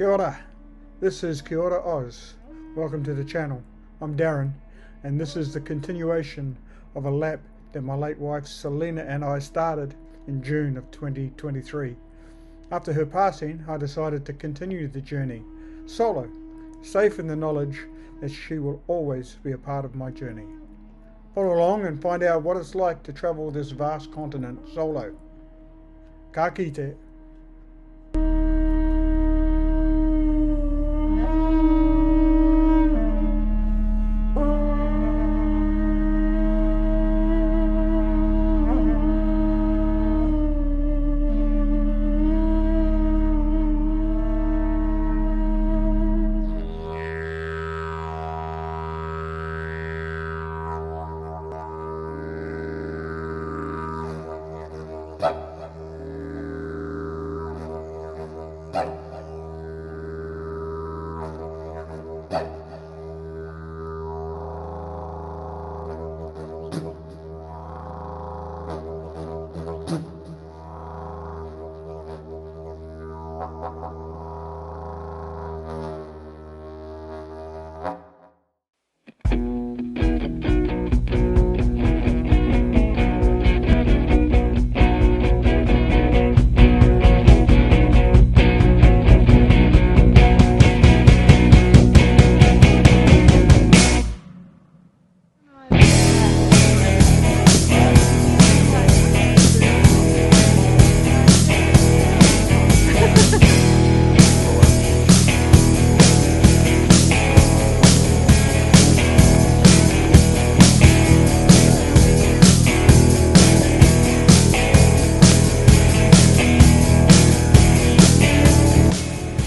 Kia ora. This is Kia ora Oz. Welcome to the channel. I'm Darren, and this is the continuation of a lap that my late wife Selena and I started in June of 2023. After her passing, I decided to continue the journey solo, safe in the knowledge that she will always be a part of my journey. Follow along and find out what it's like to travel this vast continent solo. Ka kite.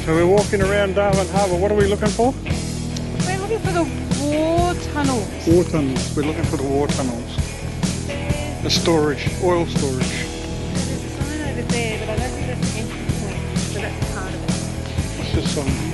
So we're walking around Darwin Harbour. What are we looking for? We're looking for the war tunnels. War tunnels. We're looking for the war tunnels. The storage, oil storage. There's a sign over there, but I don't think that's the entrance point. So that's part of it. What's this sign?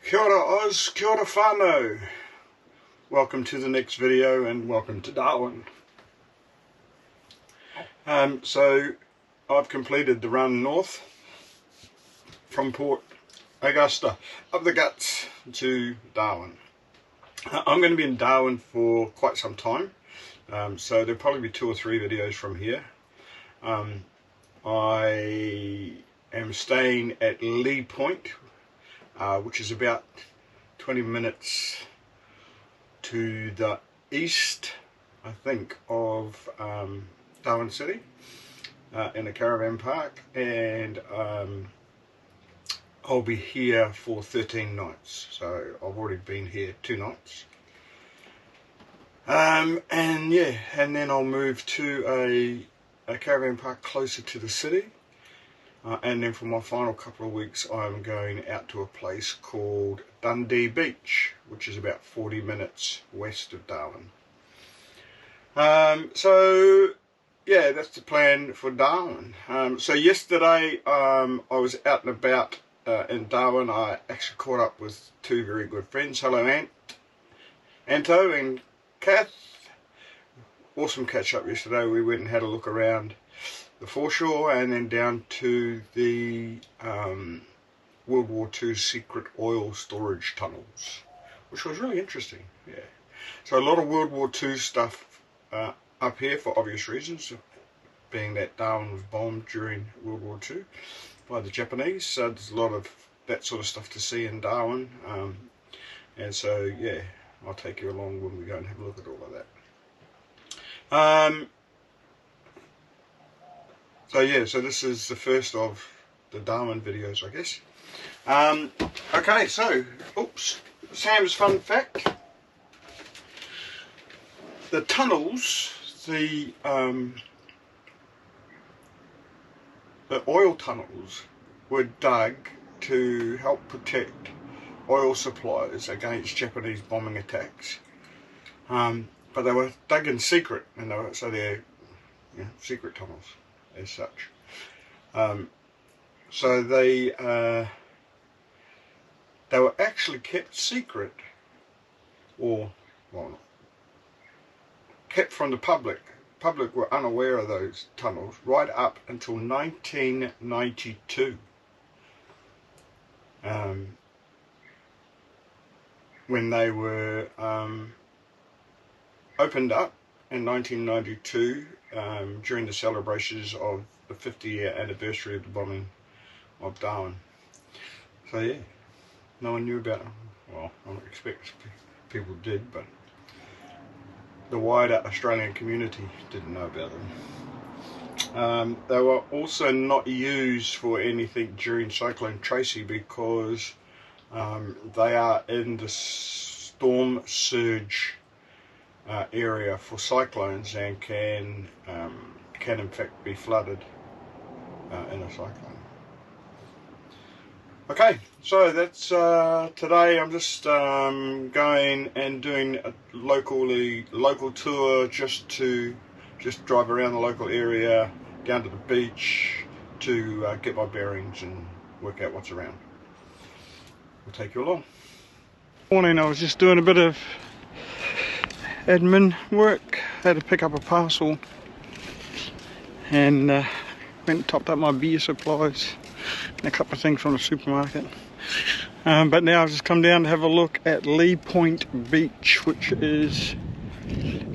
Kia ora Oz, kia ora whānau. Welcome to the next video and welcome to Darwin. So I've completed the run north from Port Augusta up the guts to Darwin. I'm going to be in Darwin for quite some time, so there'll probably be 2 or 3 videos from here. I am staying at Lee Point, which is about 20 minutes to the east, I think, of Darwin City, in a caravan park, and I'll be here for 13 nights, so I've already been here 2 nights. And yeah, and then I'll move to a caravan park closer to the city. And then for my final couple of weeks I'm going out to a place called Dundee Beach, which is about 40 minutes west of Darwin. So yeah, that's the plan for Darwin. So yesterday I was out and about in Darwin. I actually caught up with two very good friends. Hello Anto and Kath. Awesome catch up yesterday. We went and had a look around the foreshore and then down to the World War II secret oil storage tunnels, which was really interesting. Yeah, so a lot of World War II stuff up here for obvious reasons, being that Darwin was bombed during World War II by the Japanese. So there's a lot of that sort of stuff to see in Darwin, and so yeah, I'll take you along when we go and have a look at all of that. So yeah, so this is the first of the Darwin videos, I guess. Okay, so, oops, Sam's fun fact. The tunnels, the oil tunnels were dug to help protect oil supplies against Japanese bombing attacks. But they were dug in secret, and they're secret tunnels as such. So they were actually kept secret, or well, kept from the public. Public were unaware of those tunnels right up until 1992, when they were opened up in 1992 during the celebrations of the 50-year anniversary of the bombing of Darwin. So yeah, no one knew about them. Well, I don't expect people did, but the wider Australian community didn't know about them. They were also not used for anything during Cyclone Tracy because they are in the storm surge area for cyclones and can in fact be flooded in a cyclone. Okay, so that's today. I'm just going and doing a local tour, just drive around the local area, down to the beach to get my bearings and work out what's around. We'll take you along. Morning, I was just doing a bit of admin work. Had to pick up a parcel and went and topped up my beer supplies and a couple of things from the supermarket. But now I've just come down to have a look at Lee Point Beach, which is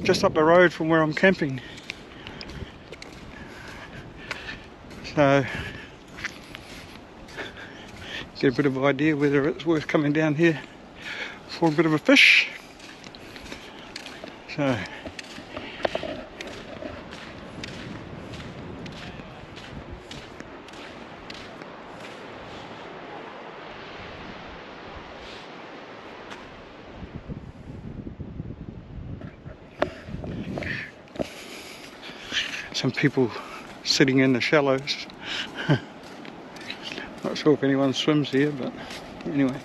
just up the road from where I'm camping. So get a bit of an idea whether it's worth coming down here for a bit of a fish. So some people sitting in the shallows. Not sure if anyone swims here, but anyway.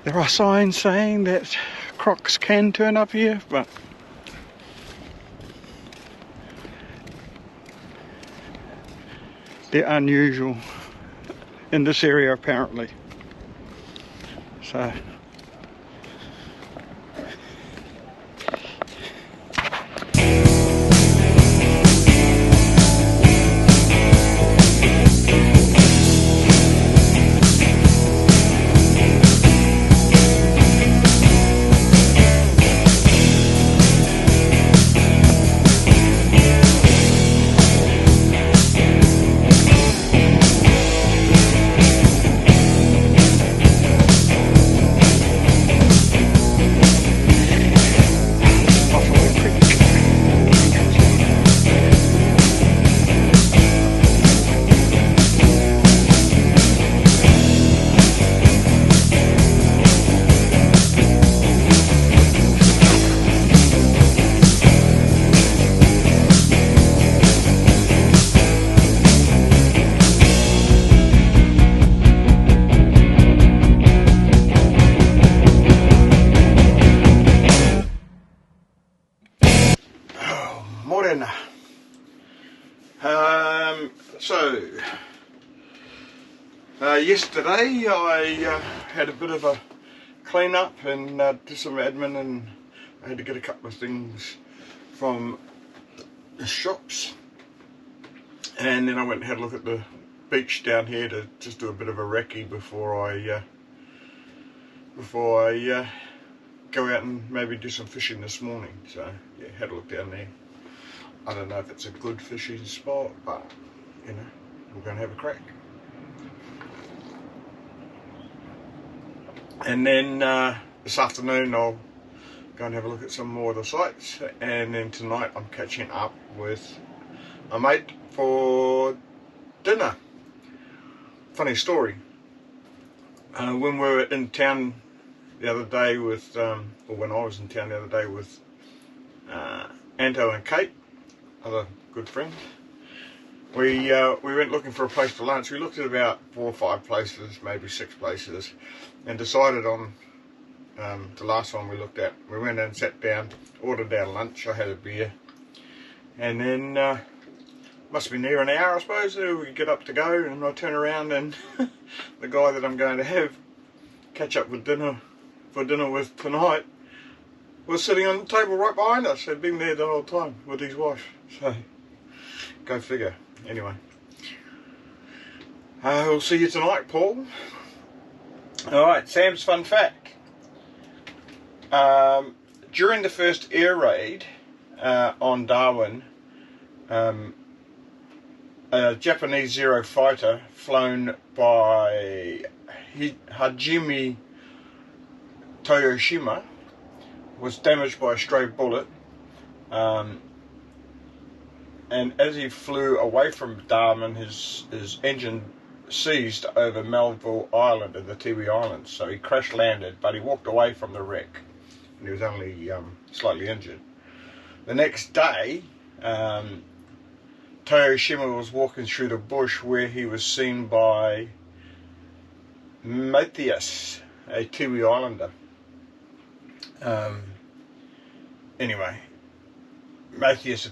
There are signs saying that Crocs can turn up here, but they're unusual in this area apparently. So Yesterday I had a bit of a clean up and did some admin, and I had to get a couple of things from the shops, and then I went and had a look at the beach down here to just do a bit of a recce before I go out and maybe do some fishing this morning. So yeah, had a look down there. I don't know if it's a good fishing spot, but you know, we're going to have a crack. And then this afternoon I'll go and have a look at some more of the sites, and then tonight I'm catching up with a mate for dinner. Funny story, when we were in town the other day with, or when I was in town the other day with Anto and Kate, other good friends, we went looking for a place for lunch. We looked at about 4 or 5 places, maybe 6 places, and decided on the last one we looked at. We went and sat down, ordered our lunch. I had a beer, and then must be near an hour, I suppose. We get up to go, and I turn around, and the guy that I'm going to catch up with for dinner with tonight was sitting on the table right behind us. He'd been there the whole time with his wife. So go figure. Anyway, we'll see you tonight, Paul. Alright, Sam's fun fact. During the first air raid on Darwin, a Japanese Zero fighter flown by Hajime Toyoshima was damaged by a stray bullet, and as he flew away from Darwin, his engine seized over Melville Island in the Tiwi Islands. So he crash landed, but he walked away from the wreck, and he was only slightly injured. The next day, Toyoshima was walking through the bush where he was seen by Matthias, a Tiwi Islander. Anyway, Matthias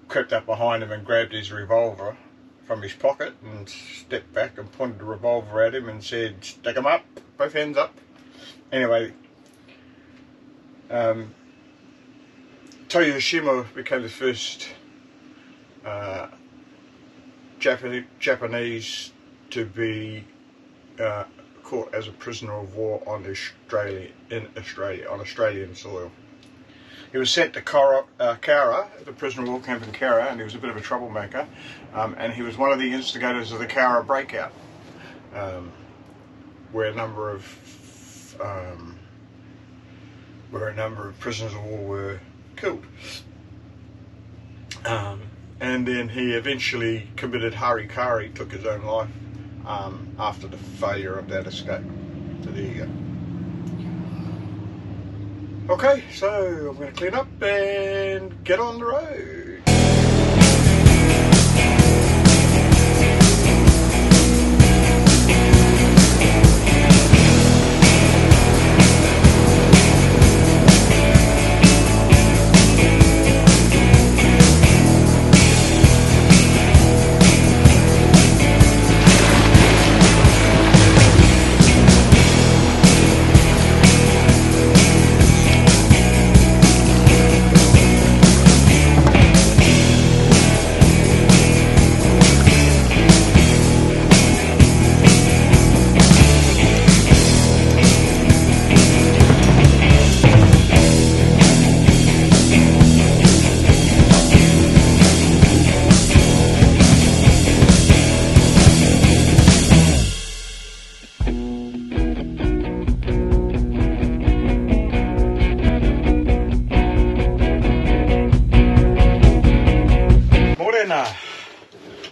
crept up behind him and grabbed his revolver from his pocket and stepped back and pointed the revolver at him and said, "Stick 'em up, both hands up." Anyway, Toyoshima became the first Japanese to be caught as a prisoner of war on Australian soil. He was sent to Kara, the prisoner of war camp in Kara, and he was a bit of a troublemaker, and he was one of the instigators of the Kara breakout, where a number of prisoners of war were killed. And then he eventually committed harikari, took his own life after the failure of that escape. So there you go. Okay, so I'm going to clean up and get on the road.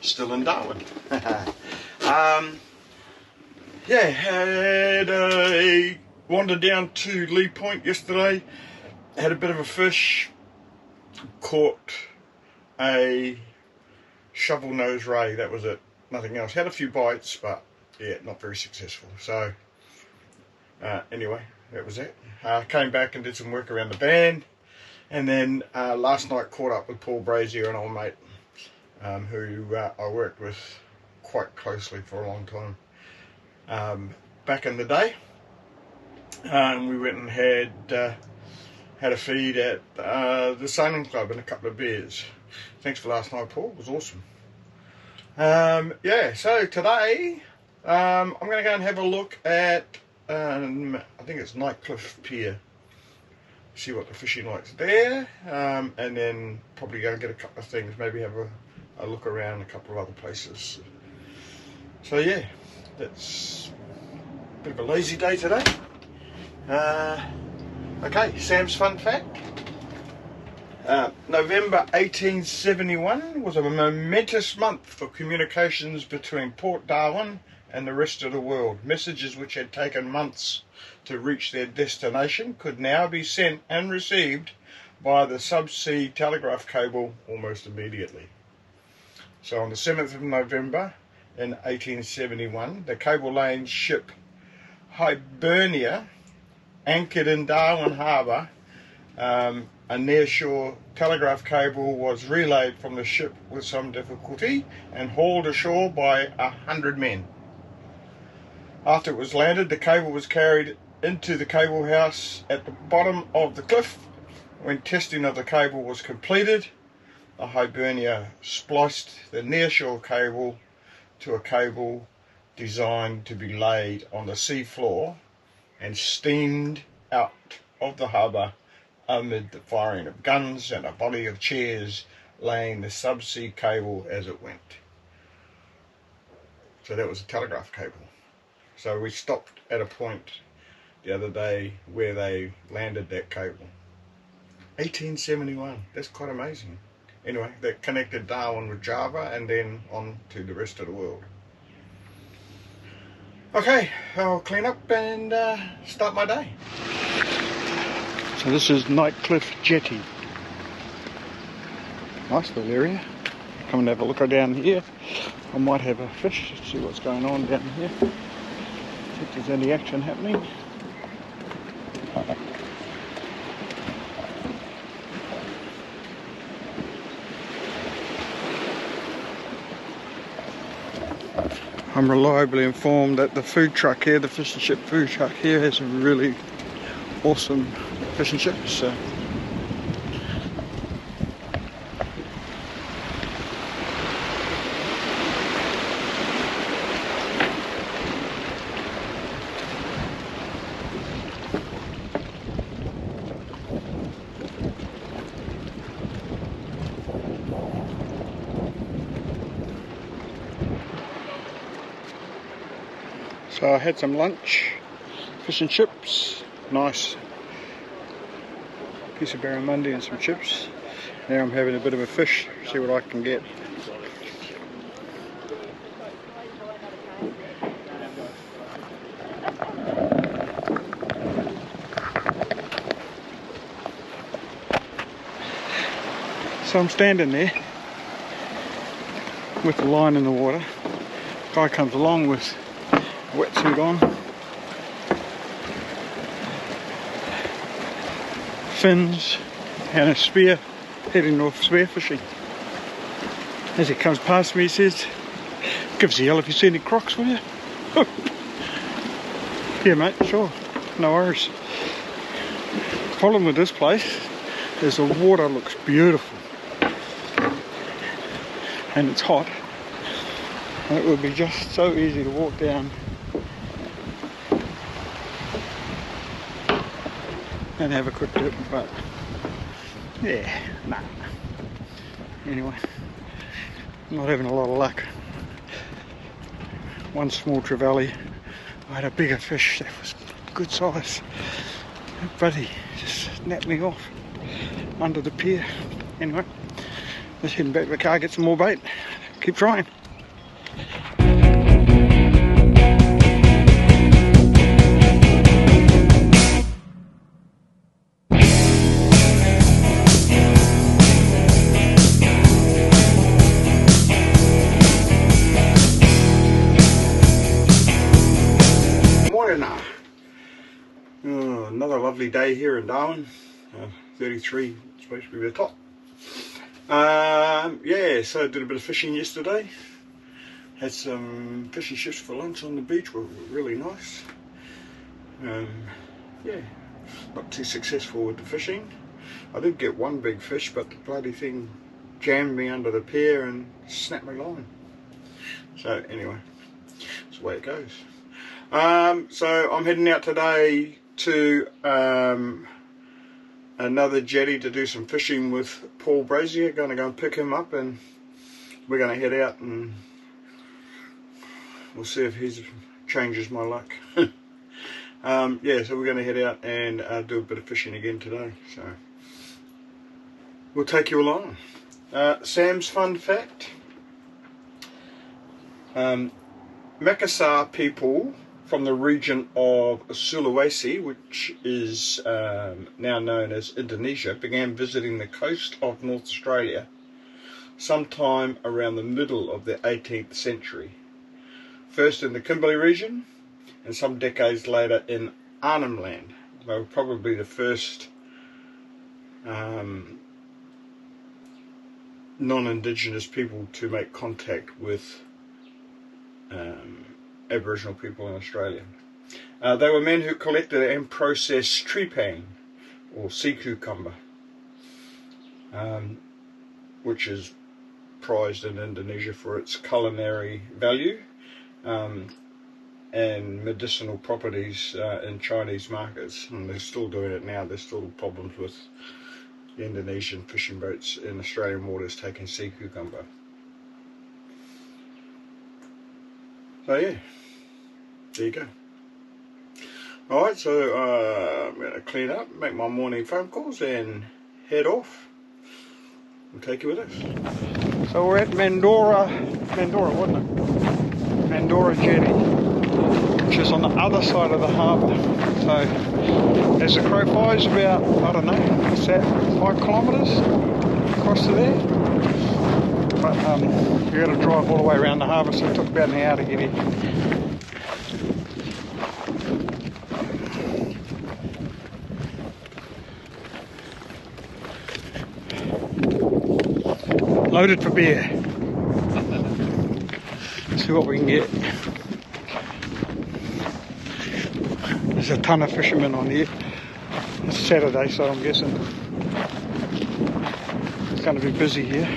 Still in Darwin. Yeah, had a wander down to Lee Point yesterday, had a bit of a fish, caught a shovel nose ray, that was it, nothing else. Had a few bites, but yeah, not very successful. So anyway, that was it. Came back and did some work around the band, and then last night caught up with Paul Brazier, an old mate who I worked with quite closely for a long time. Back in the day, we went and had a feed at the sailing club and a couple of beers. Thanks for last night, Paul. It was awesome. Yeah, so today I'm going to go and have a look at I think it's Nightcliff Pier. See what the fishing like's there, and then probably go and get a couple of things. Maybe have a look around a couple of other places. So yeah, that's a bit of a lazy day today. Okay, Sam's fun fact. November 1871 was a momentous month for communications between Port Darwin and the rest of the world. Messages which had taken months to reach their destination could now be sent and received by the subsea telegraph cable almost immediately. So on the 7th of November in 1871, the cable-laying ship Hibernia anchored in Darwin Harbour. A near-shore telegraph cable was relayed from the ship with some difficulty and hauled ashore by 100 men. After it was landed, the cable was carried into the cable house at the bottom of the cliff. When testing of the cable was completed, the Hibernia spliced the near-shore cable to a cable designed to be laid on the sea floor and steamed out of the harbour amid the firing of guns and a body of chairs laying the subsea cable as it went. So that was a telegraph cable. So we stopped at a point the other day where they landed that cable. 1871, that's quite amazing. Anyway, that connected Darwin with Java and then on to the rest of the world. Okay, I'll clean up and start my day. So this is Nightcliff jetty. Nice little area. Come and have a look down here. I might have a fish, see what's going on down here. See if there's any action happening. I'm reliably informed that the food truck here, the fish and chip food truck here, has a really awesome fish and chips. So I had some lunch, fish and chips, nice piece of barramundi and some chips. Now I'm having a bit of a fish, see what I can get. So I'm standing there with the line in the water. Guy comes along with wetsuit on, fins and a spear, heading off spear fishing. As he comes past me, he says, "Give us a yell if you see any crocs, will you?" Yeah mate, sure, no worries. The problem with this place is the water looks beautiful and it's hot, and it would be just so easy to walk down and have a quick dip, but yeah, nah. Anyway, I'm not having a lot of luck. One small trevally, I had a bigger fish that was good size, but he just snapped me off under the pier. Anyway, just heading back to the car, get some more bait, keep trying. Another lovely day here in Darwin. 33 supposed to be the top. Yeah, so I did a bit of fishing yesterday. Had some fish and chips for lunch on the beach, were really nice. Yeah, not too successful with the fishing. I did get one big fish, but the bloody thing jammed me under the pier and snapped my line. So anyway, that's the way it goes. So I'm heading out today to another jetty to do some fishing with Paul Brazier. Going to go and pick him up, and we're going to head out and we'll see if he changes my luck. Yeah, so we're going to head out and do a bit of fishing again today. So we'll take you along. Sam's fun fact. Makassar people from the region of Sulawesi, which is now known as Indonesia, began visiting the coast of North Australia sometime around the middle of the 18th century. First in the Kimberley region, and some decades later in Arnhem Land. They were probably the first non-Indigenous people to make contact with Aboriginal people in Australia. They were men who collected and processed trepang, or sea cucumber, which is prized in Indonesia for its culinary value and medicinal properties in Chinese markets, and they're still doing it now. There's still problems with the Indonesian fishing boats in Australian waters taking sea cucumber. So yeah, there you go. Alright, so I'm going to clean up, make my morning phone calls and head off. We'll take you with us. So we're at Mandorah, wasn't it? Mandorah jetty, which is on the other side of the harbour. So as the crow flies, about, I don't know, what's that, 5 kilometres across to there. But we got to drive all the way around the harbour, so it took about an hour to get here. Loaded for beer. See what we can get. There's a ton of fishermen on here. It's Saturday, so I'm guessing it's going to be busy here.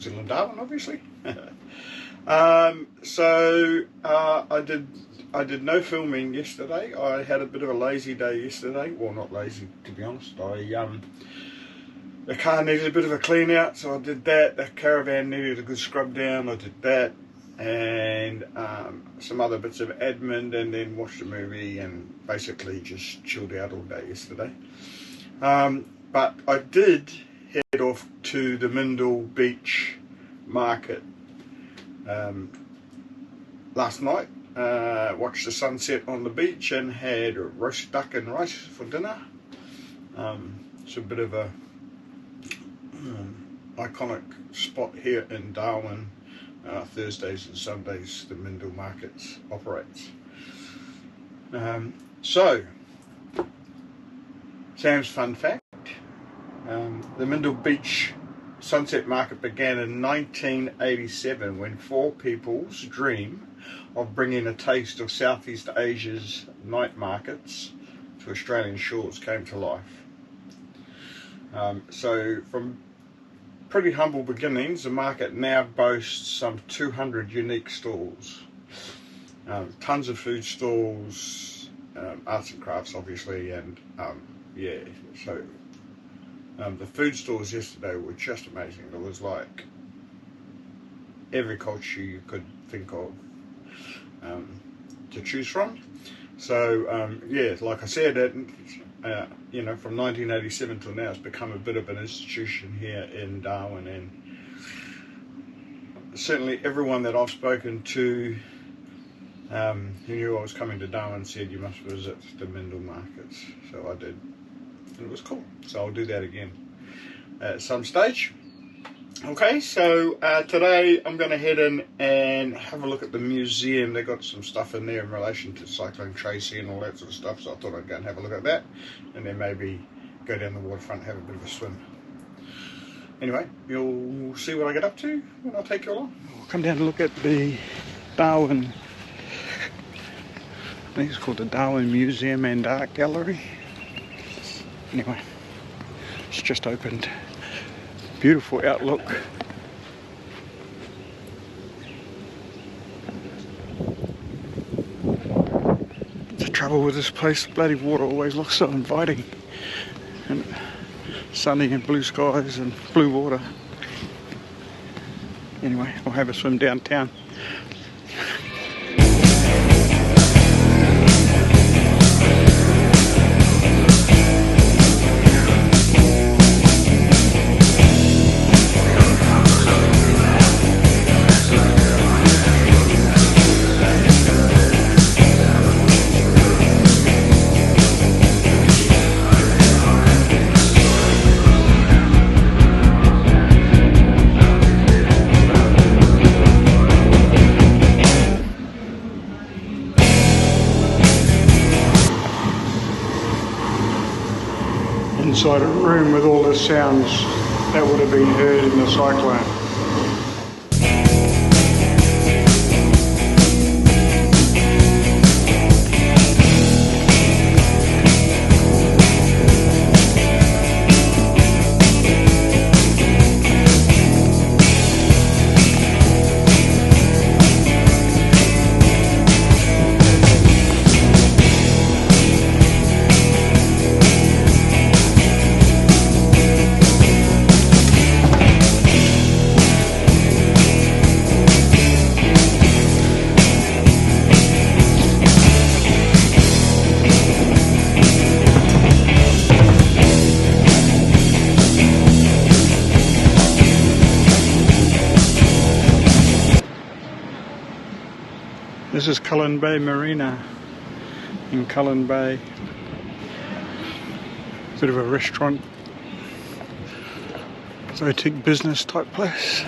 still in Darwin, obviously. So I did no filming yesterday. I had a bit of a lazy day yesterday. Well, not lazy, to be honest. The car needed a bit of a clean out, so I did that. The caravan needed a good scrub down, I did that. And some other bits of admin, and then watched a movie and basically just chilled out all day yesterday. But I did head off to the Mandorah Beach market last night. Watched the sunset on the beach and had roast duck and rice for dinner. It's a bit of a iconic spot here in Darwin. Thursdays and Sundays the Mandorah markets operates. So Sam's fun fact, the Mandorah Beach Sunset Market began in 1987 when four people's dream of bringing a taste of Southeast Asia's night markets to Australian shores came to life. So from pretty humble beginnings, the market now boasts some 200 unique stalls, tons of food stalls, arts and crafts obviously, and yeah, so the food stalls yesterday were just amazing. There was like every culture you could think of to choose from. So yeah, like I said, you know, from 1987 till now, it's become a bit of an institution here in Darwin, and certainly everyone that I've spoken to who knew I was coming to Darwin said you must visit the Mandorah markets. So I did, and it was cool. So I'll do that again at some stage. Okay, so today I'm going to head in and have a look at the museum. They got some stuff in there in relation to Cyclone Tracy and all that sort of stuff, so I thought I'd go and have a look at that, and then maybe go down the waterfront and have a bit of a swim. Anyway, you'll see what I get up to when I take you along. We'll come down to look at the Darwin, I think it's called the Darwin Museum and Art Gallery. Anyway, it's just opened. Beautiful outlook. The trouble with this place, bloody water always looks so inviting, and sunny and blue skies and blue water. Anyway, I'll have a swim downtown. Inside a room with all the sounds that would have been heard in the cyclone. This is Cullen Bay Marina in Cullen Bay. Bit of a restaurant, boutique business type place.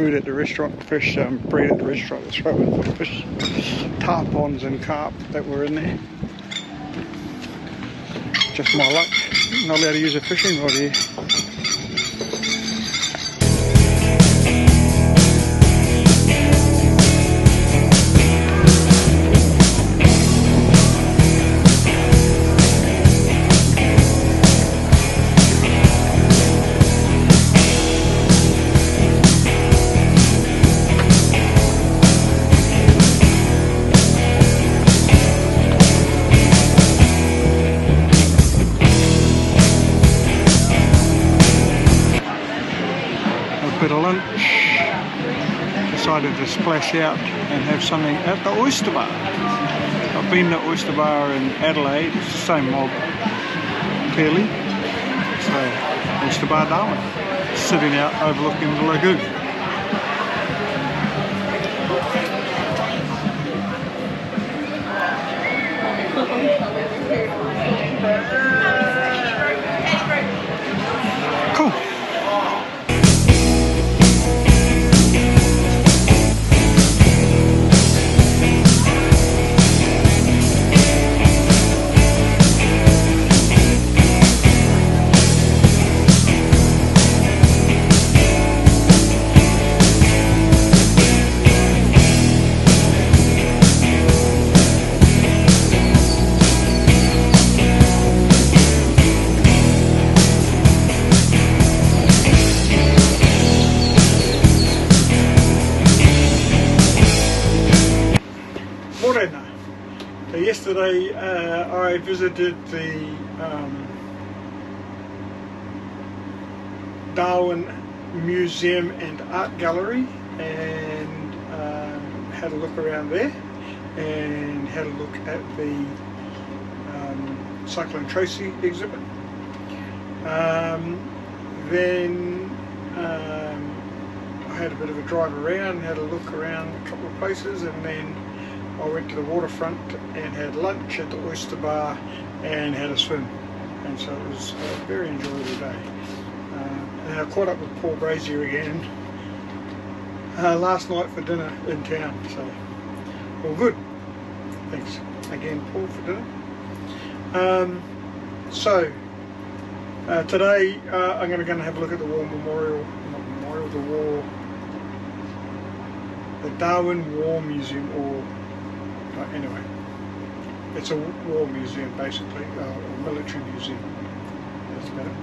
food at the restaurant, fresh bread at the restaurant to throw in for fish, tarpons and carp that were in there. Just my luck, not allowed to use a fishing rod here. Bit of lunch, decided to splash out and have something at the Oyster Bar. I've been to Oyster Bar in Adelaide, it's the same mob, clearly. So, Oyster Bar Darwin, sitting out overlooking the lagoon. Cool. So yesterday I visited the Darwin Museum and Art Gallery and had a look around there and had a look at the Cyclone Tracy exhibit. Then I had a bit of a drive around, had a look around a couple of places, and then I went to the waterfront and had lunch at the Oyster Bar and had a swim, and so it was a very enjoyable day. And I caught up with Paul Brazier again last night for dinner in town, so all good. Thanks again, Paul, for dinner. Today I'm going to have a look at the War Memorial, the Darwin War Museum, or anyway, it's a war museum basically, or military museum, that's better.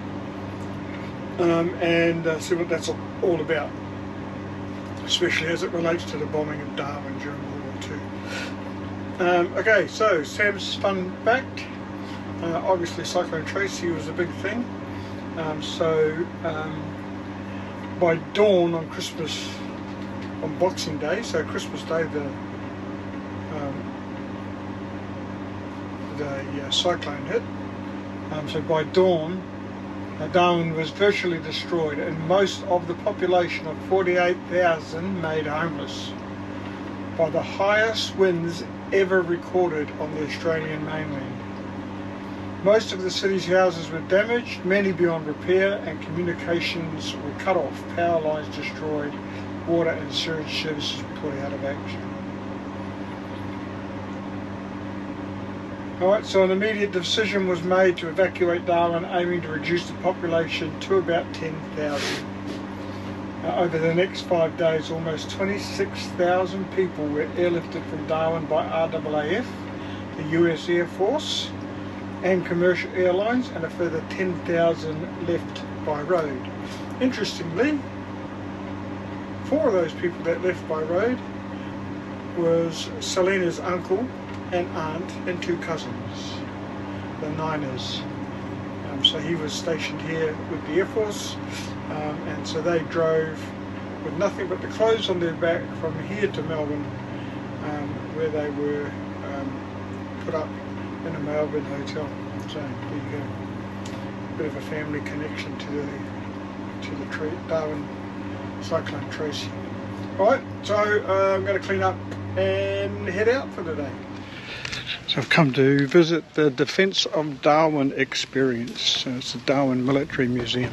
And see what that's all about, especially as it relates to the bombing of Darwin during World War II. Okay, so Sam's fun fact. Obviously Cyclone Tracy was a big thing. By dawn on Christmas, on Boxing Day, so Christmas Day, the cyclone hit. So by dawn, Darwin was virtually destroyed, and most of the population of 48,000 made homeless by the highest winds ever recorded on the Australian mainland. Most of the city's houses were damaged, many beyond repair, and communications were cut off, power lines destroyed, water and sewage services put out of action. Alright, so an immediate decision was made to evacuate Darwin, aiming to reduce the population to about 10,000. Over the next 5 days, almost 26,000 people were airlifted from Darwin by RAAF, the US Air Force, and commercial airlines, and a further 10,000 left by road. Interestingly, 4 of those people that left by road was Selena's uncle and aunt and 2 cousins, the Niners. So he was stationed here with the Air Force, and so they drove with nothing but the clothes on their back from here to Melbourne, where they were put up in a Melbourne hotel. So there you go, a bit of a family connection to the Darwin Cyclone Tracy. Alright, so I'm going to clean up and head out for the day. So I've come to visit the Defence of Darwin experience. So it's the Darwin Military Museum.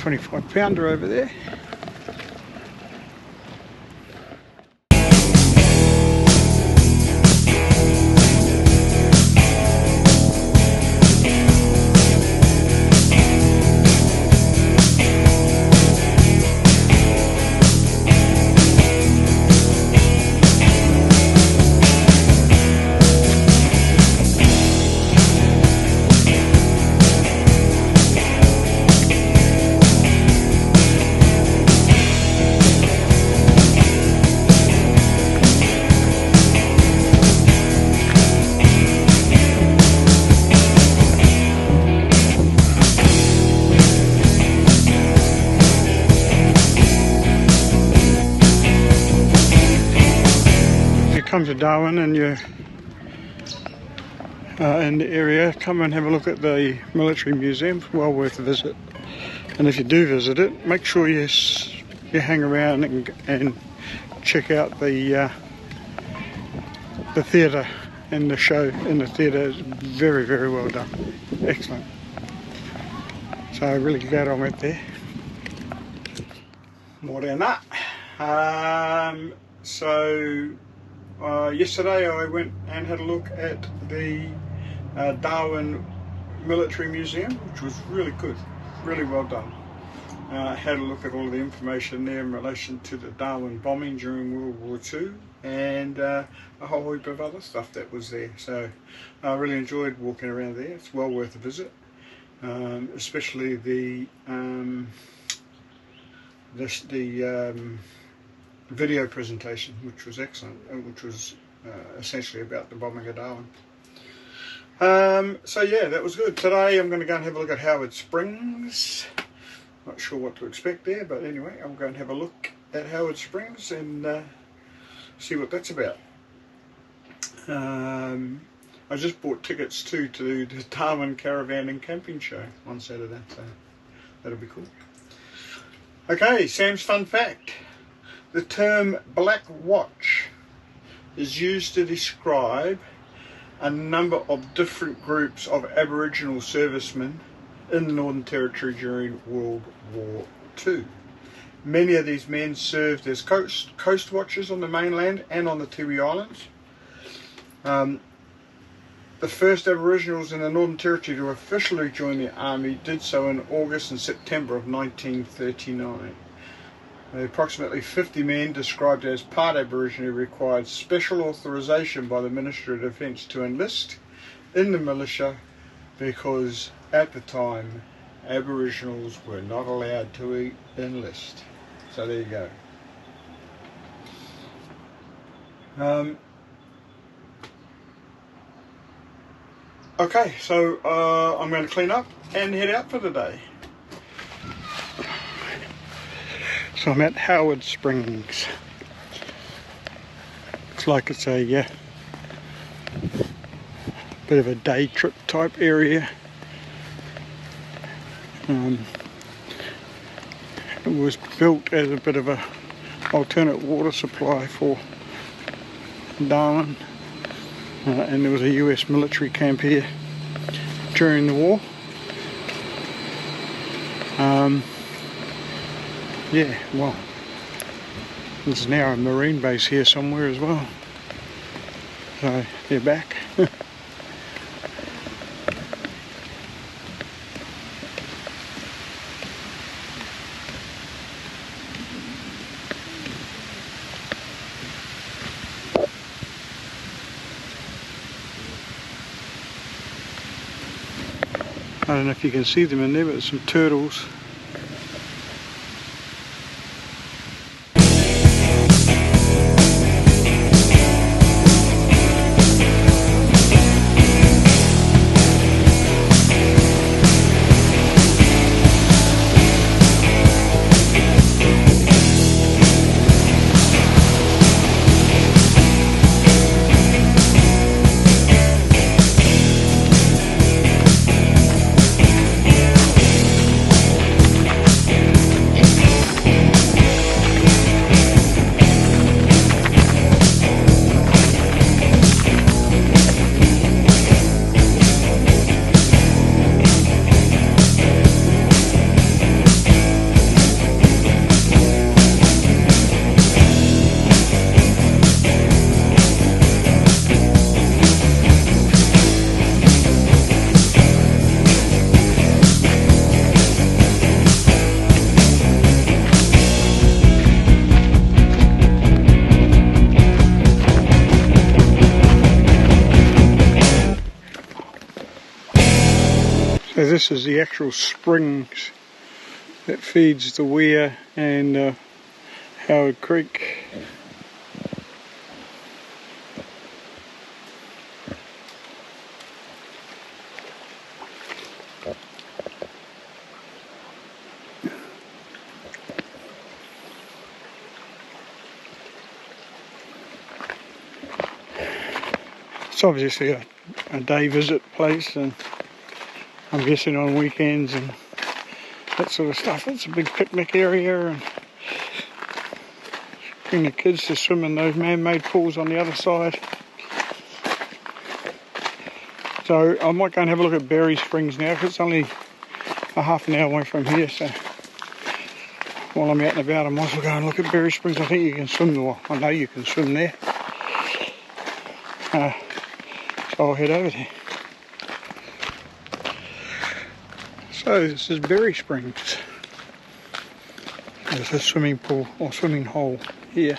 25-pounder over there. Come to Darwin and you're in the area, come and have a look at the military museum. It's well worth a visit. And if you do visit it, make sure you hang around and check out the theatre and the show in the theatre. Is very, very well done. Excellent. So I'm really glad I went there. More than that. Yesterday I went and had a look at the Darwin Military Museum, which was really good, really well done. Had a look at all the information there in relation to the Darwin bombing during World War II and a whole heap of other stuff that was there. So I really enjoyed walking around there. It's well worth a visit, especially the video presentation, which was excellent, which was essentially about the bombing of Darwin. So yeah, that was good. Today I'm going to go and have a look at Howard Springs. Not sure what to expect there, but anyway, I'm going to have a look at Howard Springs and see what that's about. I just bought tickets to the Darwin Caravan and Camping Show on Saturday, so that'll be cool. Okay, Sam's fun fact. The term Black Watch is used to describe a number of different groups of Aboriginal servicemen in the Northern Territory during World War II. Many of these men served as coast watchers on the mainland and on the Tiwi Islands. The first Aboriginals in the Northern Territory to officially join the army did so in August and September of 1939. The approximately 50 men described as part Aboriginal required special authorisation by the Ministry of Defence to enlist in the militia because at the time Aboriginals were not allowed to enlist. So there you go. Okay, so I'm going to clean up and head out for the day. So I'm at Howard Springs. Looks like it's a bit of a day trip type area. It was built as a bit of a alternate water supply for Darwin, and there was a US military camp here during the war. Yeah, well, there's now a marine base here somewhere as well. So they're back. I don't know if you can see them in there, but there's some turtles. this is the actual springs that feeds the Weir and Howard Creek. It's obviously a day visit place, and I'm guessing on weekends and that sort of stuff. It's a big picnic area, and bring the kids to swim in those man-made pools on the other side. So I might go and have a look at Berry Springs now, because it's only a half an hour away from here. So while I'm out and about, I might as well go and look at Berry Springs. I think you can swim there. I know you can swim there. So I'll head over there. So this is Berry Springs. There's a swimming pool or swimming hole here.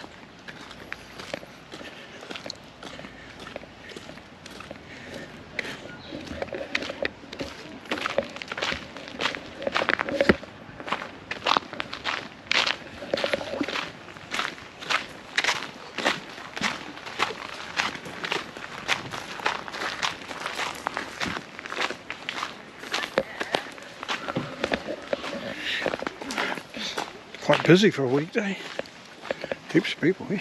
Quite busy for a weekday. Heaps of people here.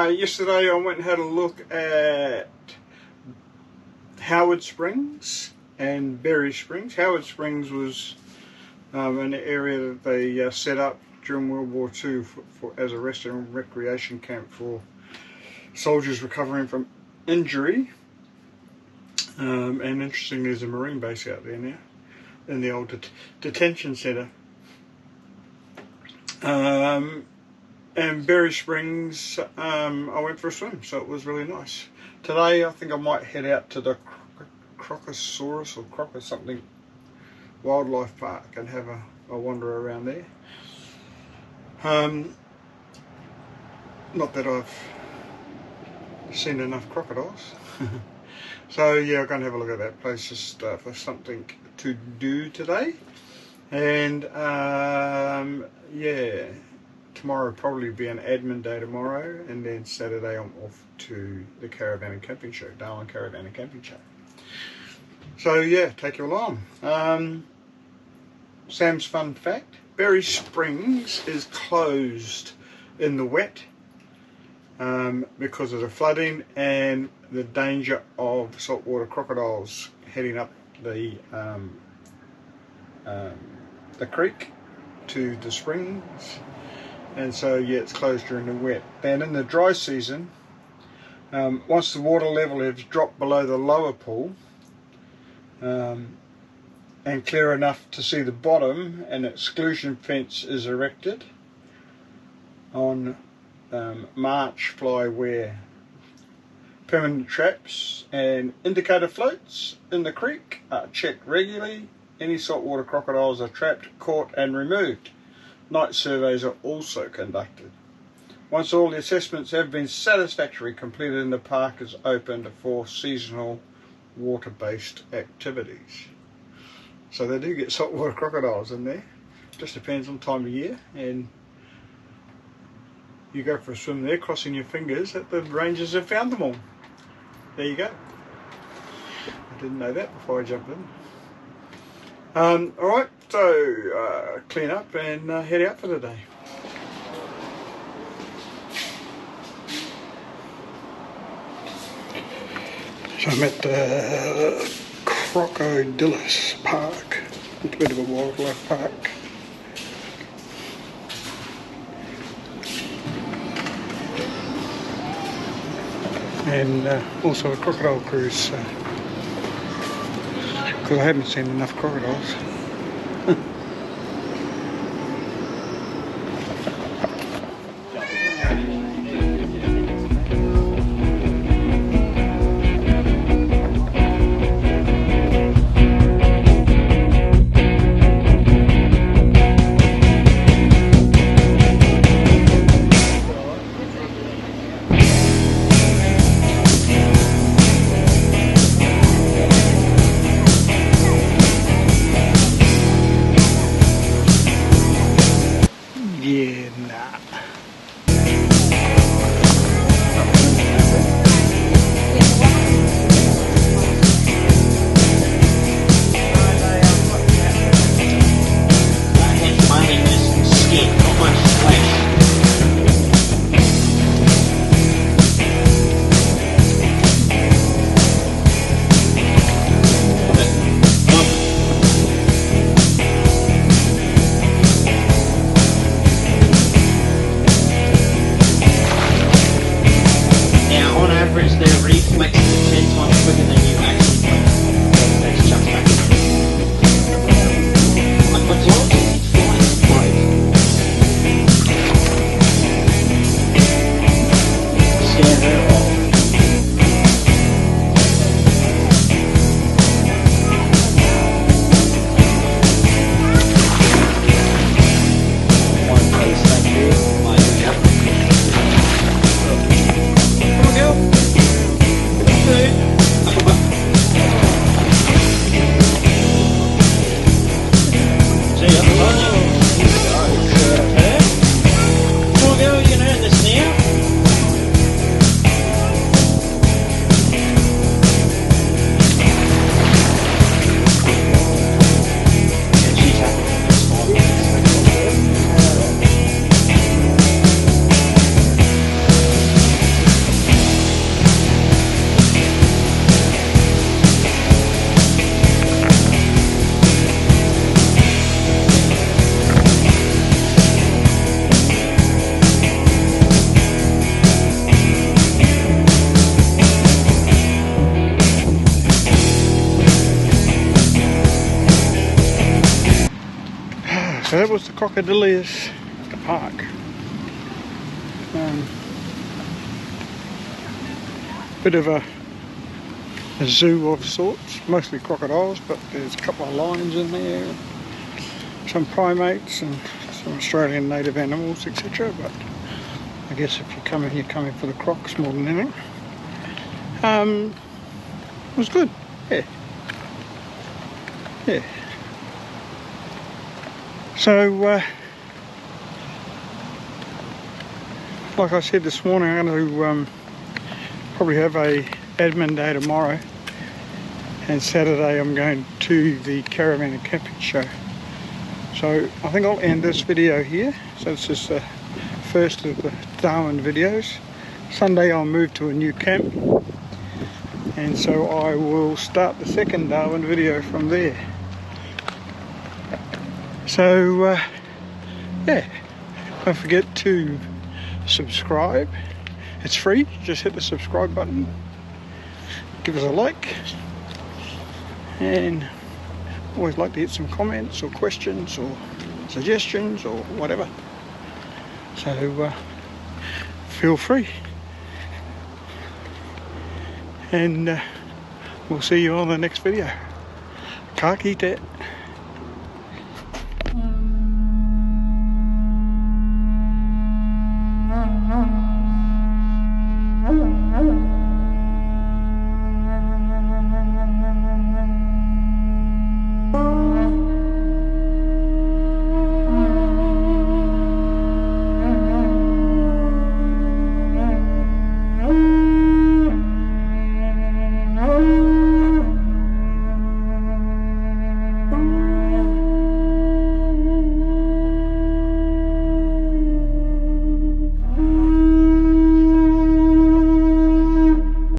Yesterday I went and had a look at Howard Springs and Berry Springs. Howard Springs was an area that they set up during World War II as a rest and recreation camp for soldiers recovering from injury. And interestingly, there's a marine base out there now in the old detention centre. And Berry Springs, I went for a swim, so it was really nice. Today, I think I might head out to the Crocosaurus or Croc something wildlife park and have a wander around there. Not that I've seen enough crocodiles. So yeah, I'm going to have a look at that place just for something to do today. And yeah. Tomorrow will probably be an admin day tomorrow, and then Saturday I'm off to the Caravan and Camping Show, Darwin Caravan and Camping Show. So yeah, take you along. Sam's fun fact, Berry Springs is closed in the wet because of the flooding and the danger of saltwater crocodiles heading up the creek to the springs. And so yeah, it's closed during the wet. And in the dry season, once the water level has dropped below the lower pool and clear enough to see the bottom, an exclusion fence is erected on March fly wear. Permanent traps and indicator floats in the creek are checked regularly. Any saltwater crocodiles are trapped, caught and removed. Night surveys are also conducted. Once all the assessments have been satisfactorily completed and the park is opened for seasonal water-based activities. So they do get saltwater crocodiles in there. Just depends on time of year, and you go for a swim there, crossing your fingers that the rangers have found them all. There you go. I didn't know that before I jumped in. Alright, so clean up and head out for the day. So I'm at the Crocosaurus Park. It's a bit of a wildlife park. and also a crocodile cruise, because I haven't seen enough crocodiles. Yeah, nah. So that was the Crocodilias Park. Bit of a zoo of sorts, mostly crocodiles, but there's a couple of lions in there, some primates and some Australian native animals, etc. But I guess if you come in, you're coming for the crocs more than anything. It was good, yeah. So, like I said this morning, I'm going to probably have a admin day tomorrow, and Saturday I'm going to the caravan and camping show. So I think I'll end this video here. So this is the first of the Darwin videos. Sunday I'll move to a new camp, and so I will start the second Darwin video from there. So yeah, don't forget to subscribe. It's free, just hit the subscribe button, give us a like, and always like to get some comments or questions or suggestions or whatever. So feel free, and we'll see you on the next video. Ka kite.